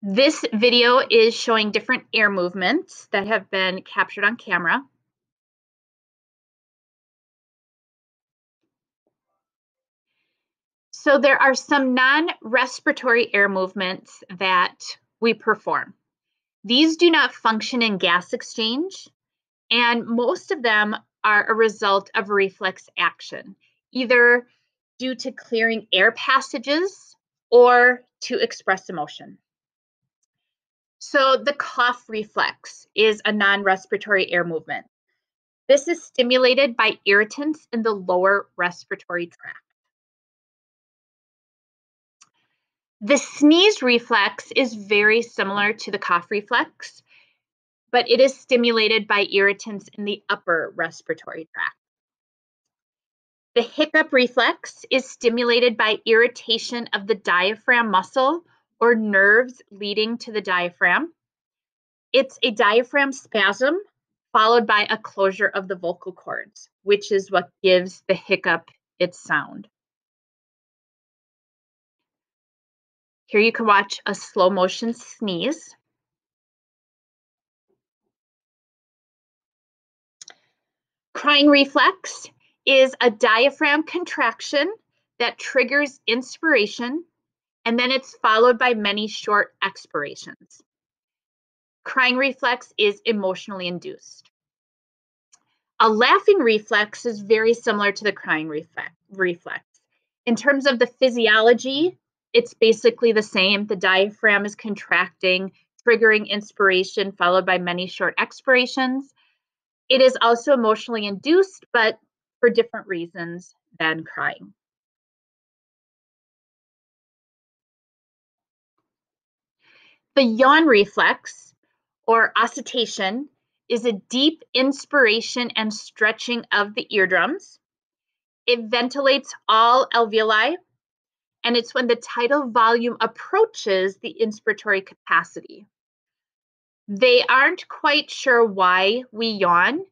This video is showing different air movements that have been captured on camera. So there are some non-respiratory air movements that we perform. These do not function in gas exchange, and most of them are a result of reflex action, either due to clearing air passages or to express emotion. So the cough reflex is a non-respiratory air movement. This is stimulated by irritants in the lower respiratory tract. The sneeze reflex is very similar to the cough reflex, but it is stimulated by irritants in the upper respiratory tract. The hiccup reflex is stimulated by irritation of the diaphragm muscle or nerves leading to the diaphragm. It's a diaphragm spasm followed by a closure of the vocal cords, which is what gives the hiccup its sound. Here you can watch a slow motion sneeze. Crying reflex is a diaphragm contraction that triggers inspiration, and then it's followed by many short expirations. Crying reflex is emotionally induced. A laughing reflex is very similar to the crying reflex. In terms of the physiology, it's basically the same. The diaphragm is contracting, triggering inspiration, followed by many short expirations. It is also emotionally induced, but for different reasons than crying. The yawn reflex, or oscitation, is a deep inspiration and stretching of the eardrums. It ventilates all alveoli, and it's when the tidal volume approaches the inspiratory capacity. They aren't quite sure why we yawn.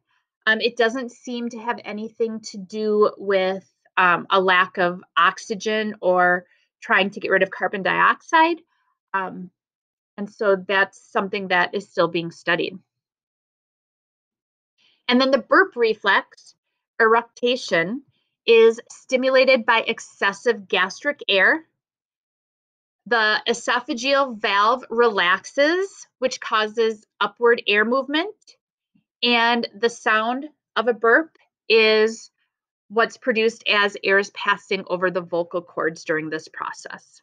It doesn't seem to have anything to do with a lack of oxygen or trying to get rid of carbon dioxide. And so that's something that is still being studied. And then the burp reflex, eructation, is stimulated by excessive gastric air. The esophageal valve relaxes, which causes upward air movement. And the sound of a burp is what's produced as air is passing over the vocal cords during this process.